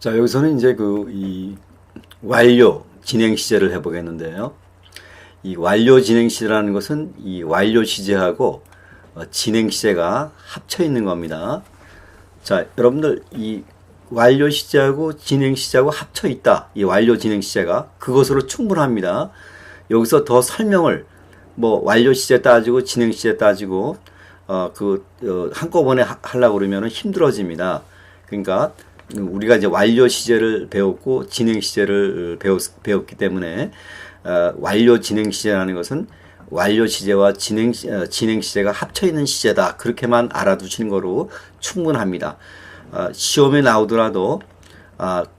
자, 여기서는 이제 이 완료 진행 시제를 해보겠는데요. 이 완료 진행 시제라는 것은 이 완료 시제하고 진행 시제가 합쳐 있는 겁니다. 자, 여러분들 이 완료 시제하고 진행 시제하고 합쳐 있다. 이 완료 진행 시제가 그것으로 충분합니다. 여기서 더 설명을 완료 시제 따지고 진행 시제 따지고 한꺼번에 하려고 그러면 힘들어집니다. 그러니까 우리가 이제 완료 시제를 배웠고 진행 시제를 배웠기 때문에 완료 진행 시제라는 것은 완료 시제와 진행 시제가 합쳐 있는 시제다. 그렇게만 알아두시는 거로 충분합니다. 시험에 나오더라도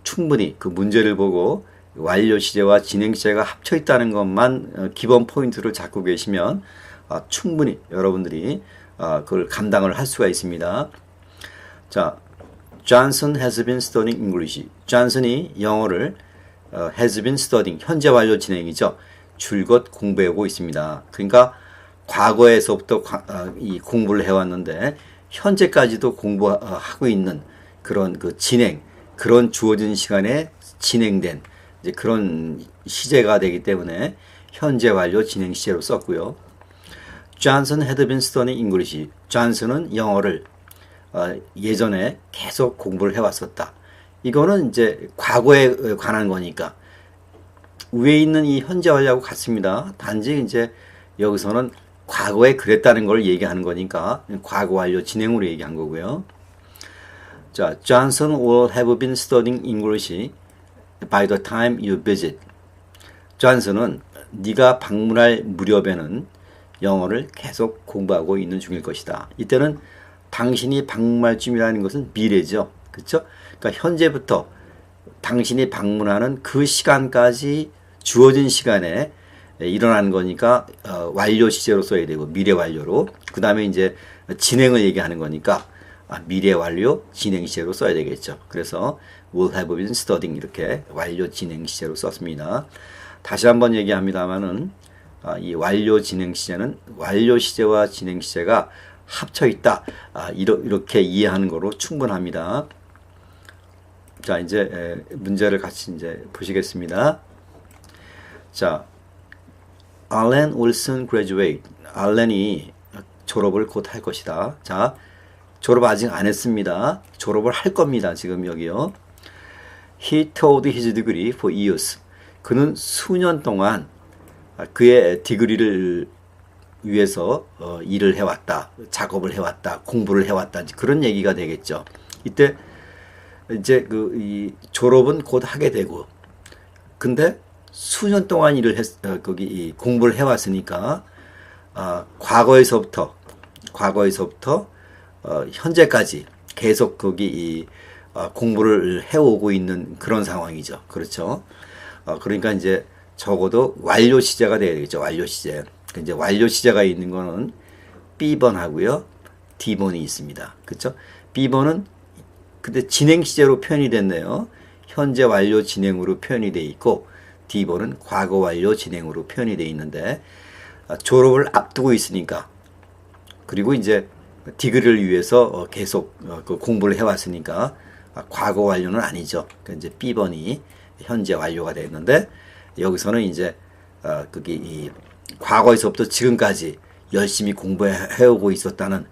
충분히 그 문제를 보고 완료 시제와 진행 시제가 합쳐 있다는 것만 기본 포인트를 잡고 계시면 충분히 여러분들이 그걸 감당을 할 수가 있습니다. 자, Johnson has been studying English. 존슨이 영어를 has been studying, 현재 완료 진행이죠. 줄곧 공부하고 있습니다. 그러니까 과거에서부터 이 공부를 해왔는데 현재까지도 공부하고 있는 그런 그 진행, 그런 주어진 시간에 진행된 이제 그런 시제가 되기 때문에 현재 완료 진행 시제로 썼고요. Johnson had been studying English. 존슨은 영어를 예전에 계속 공부를 해왔었다. 이거는 이제 과거에 관한 거니까 위에 있는 이 현재 완료하고 같습니다. 단지 이제 여기서는 과거에 그랬다는 걸 얘기하는 거니까 과거 완료 진행으로 얘기한 거고요. 자, Johnson will have been studying English by the time you visit. 존슨은 네가 방문할 무렵에는 영어를 계속 공부하고 있는 중일 것이다. 이때는 당신이 방문할 쯤이라는 것은 미래죠. 그렇죠? 그러니까 현재부터 당신이 방문하는 그 시간까지 주어진 시간에 일어나는 거니까 완료 시제로 써야 되고 미래 완료로. 그 다음에 이제 진행을 얘기하는 거니까 미래 완료 진행 시제로 써야 되겠죠. 그래서 will have been studying 이렇게 완료 진행 시제로 썼습니다. 다시 한번 얘기합니다만은 이 완료 진행 시제는 완료 시제와 진행 시제가 합쳐 있다. 이렇게 이해하는 거로 충분합니다. 자, 이제 문제를 같이 이제 보시겠습니다. 자, Allen will soon graduate. 알렌이 졸업을 곧 할 것이다. 자, 졸업 아직 안 했습니다. 졸업을 할 겁니다. 지금 여기요. He towed his degree for years. 그는 수년 동안 그의 디그리를 위해서 일을 해왔다, 작업을 해왔다, 공부를 해왔다, 그런 얘기가 되겠죠. 이때 이제 이 졸업은 곧 하게 되고, 근데 수년 동안 거기 공부를 해왔으니까 과거에서부터 현재까지 계속 거기 공부를 해오고 있는 그런 상황이죠. 그렇죠. 그러니까 이제 적어도 완료 시제가 돼야 되겠죠. 완료 시제. 이제 완료 시제가 있는 거는 B번 하고요. D번이 있습니다. 그렇죠? B번은 근데 진행 시제로 표현이 됐네요. 현재 완료 진행으로 표현이 돼 있고 D번은 과거 완료 진행으로 표현이 돼 있는데 졸업을 앞두고 있으니까 그리고 이제 디그리를 위해서 계속 공부를 해왔으니까 과거 완료는 아니죠. 그러니까 이제 B번이 현재 완료가 됐는데 여기서는 이제 이 과거에서부터 지금까지 열심히 공부해오고 있었다는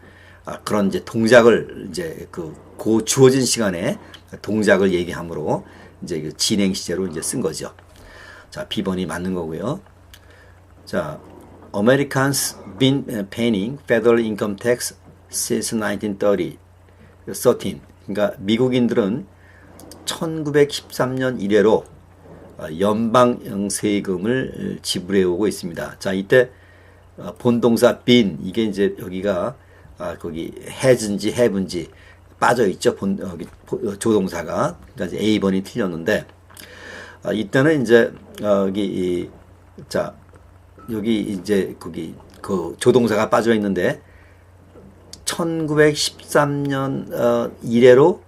그런 이제 동작을 이제 그 주어진 시간에 동작을 얘기하므로 이제 진행 시제로 이제 쓴 거죠. 자, B번이 맞는 거고요. 자, Americans been paying federal income tax since 1913. 그러니까 미국인들은 1913년 이래로 연방 세금을 지불해 오고 있습니다. 자, 이때 본동사 been 이게 이제 여기가 거기 has인지 have인지 빠져 있죠. 조동사가. 그러니까 이제 A번이 틀렸는데 이때는 이제 여기 이제 거기 그 조동사가 빠져 있는데 1913년 이래로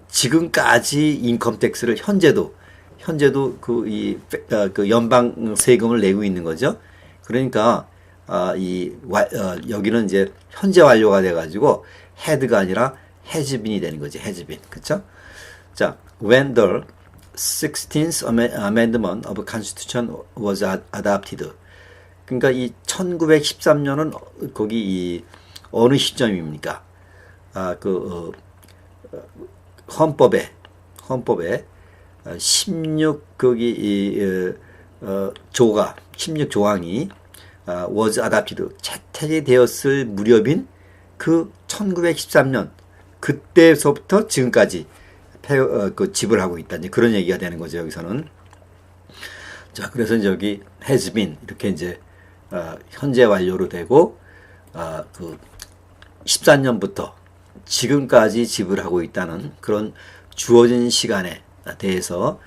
지금까지 인컴 텍스를 현재도 그 연방 세금을 내고 있는 거죠. 그러니까 여기는 이제 현재 완료가 돼 가지고 had가 아니라 has been이 되는 거지. has been. 그렇죠? 자, when the 16th Amendment of Constitution was adopted. 그러니까 이 1913년은 거기 이 어느 시점입니까? 헌법에 16 거기 조가 16조항이 was adopted 채택이 되었을 무렵인 그 1913년 그때서부터 지금까지 지불하고 있다. 이제 그런 얘기가 되는 거죠, 여기서는. 자, 그래서 여기 has been 이렇게 이제 현재 완료로 되고 14년부터 지금까지 지불하고 있다는 그런 주어진 시간에 대해서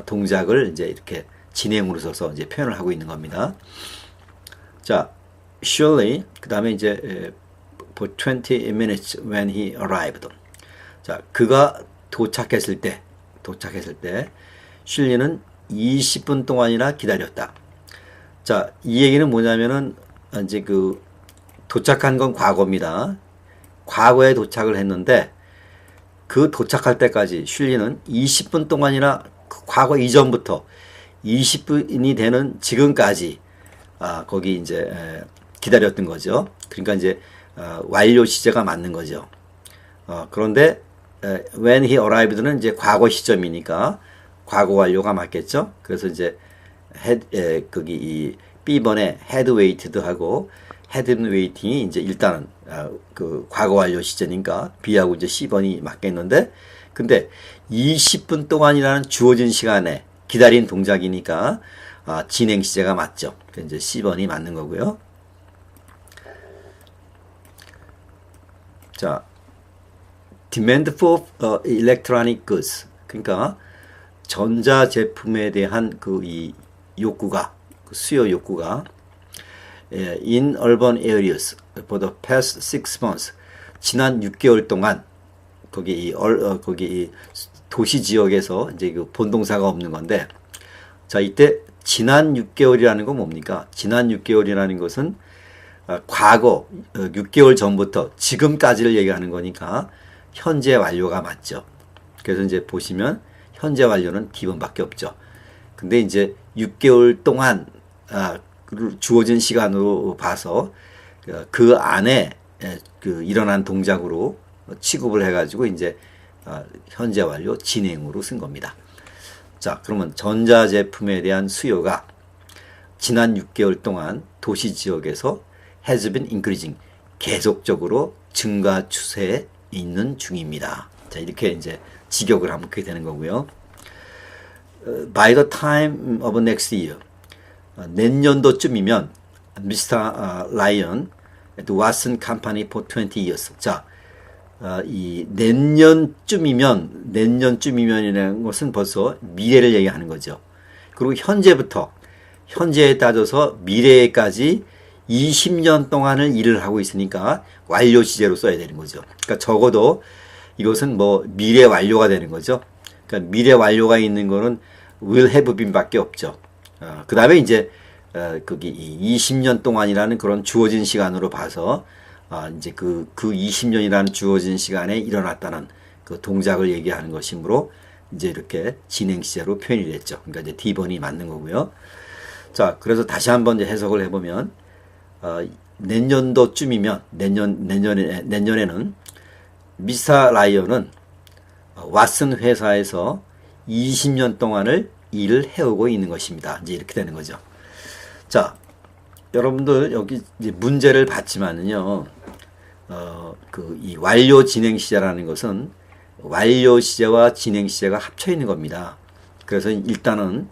동작을 이제 이렇게 진행으로 써서 이제 표현을 하고 있는 겁니다. 자, surely 그다음에 이제 for 20 minutes when he arrived. 자, 그가 도착했을 때 슐리는 20분 동안이나 기다렸다. 자, 이 얘기는 뭐냐면은 이제 도착한 건 과거입니다. 과거에 도착을 했는데 그 도착할 때까지 슐리는 20분 동안이나 과거 이전부터 20분이 되는 지금까지 거기 이제 기다렸던 거죠. 그러니까 이제 완료 시제가 맞는 거죠. 그런데 when he arrived는 이제 과거 시점이니까 과거 완료가 맞겠죠. 그래서 이제 거기 이 B번에 had waited 하고 hadn't waiting이 이제 일단은 그 과거 완료 시제니까 B하고 이제 C번이 맞겠는데, 근데 20분 동안이라는 주어진 시간에 기다린 동작이니까 진행 시제가 맞죠. 그래서 이제 C번이 맞는 거고요. 자, demand for electronic goods. 그러니까 전자 제품에 대한 이 욕구가, 수요 욕구가 in urban areas for the past 6 months. 지난 6개월 동안 거기 거기 도시 지역에서 이제 본동사가 없는 건데, 자, 이때 지난 6개월이라는 건 뭡니까? 지난 6개월이라는 것은 과거 6개월 전부터 지금까지를 얘기하는 거니까 현재 완료가 맞죠. 그래서 이제 보시면 현재 완료는 D번밖에 없죠. 근데 이제 6개월 동안 주어진 시간으로 봐서 그 안에 일어난 동작으로 취급을 해가지고 이제 현재 완료 진행으로 쓴 겁니다. 자, 그러면 전자제품에 대한 수요가 지난 6개월 동안 도시 지역에서 has been increasing, 계속적으로 증가 추세에 있는 중입니다. 자, 이렇게 이제 직역을 하면 그렇게 되는 거고요. By the time of next year, 내년도쯤이면 Mr. Lyon at Watson Company for 20 years. 자, 이 내년쯤이면이라는 것은 벌써 미래를 얘기하는 거죠. 그리고 현재에 따져서 미래에까지 20년 동안을 일을 하고 있으니까 완료 시제로 써야 되는 거죠. 그러니까 적어도 이것은 뭐 미래 완료가 되는 거죠. 그러니까 미래 완료가 있는 거는 will have been 밖에 없죠. 그 다음에 이제 거기 20년 동안이라는 그런 주어진 시간으로 봐서 이제 그 20년이라는 주어진 시간에 일어났다는 그 동작을 얘기하는 것이므로 이제 이렇게 진행 시제로 표현이 됐죠. 그러니까 이제 D번이 맞는 거고요. 자, 그래서 다시 한번 이제 해석을 해보면 내년도쯤이면 내년에는 미스터 라이언은 왓슨 회사에서 20년 동안을 일을 해오고 있는 것입니다. 이제 이렇게 되는 거죠. 자, 여러분들 여기 이제 문제를 봤지만은요, 이 완료 진행 시제라는 것은 완료 시제와 진행 시제가 합쳐 있는 겁니다. 그래서 일단은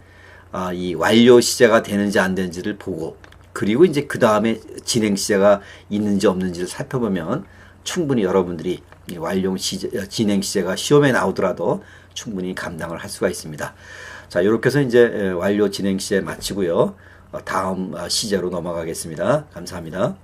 이 완료 시제가 되는지 안 되는지를 보고, 그리고 이제 그 다음에 진행 시제가 있는지 없는지를 살펴보면 충분히 여러분들이 이 완료 시제, 진행 시제가 시험에 나오더라도 충분히 감당을 할 수가 있습니다. 자, 이렇게 해서 이제 완료 진행 시제 마치고요. 다음 시제로 넘어가겠습니다. 감사합니다.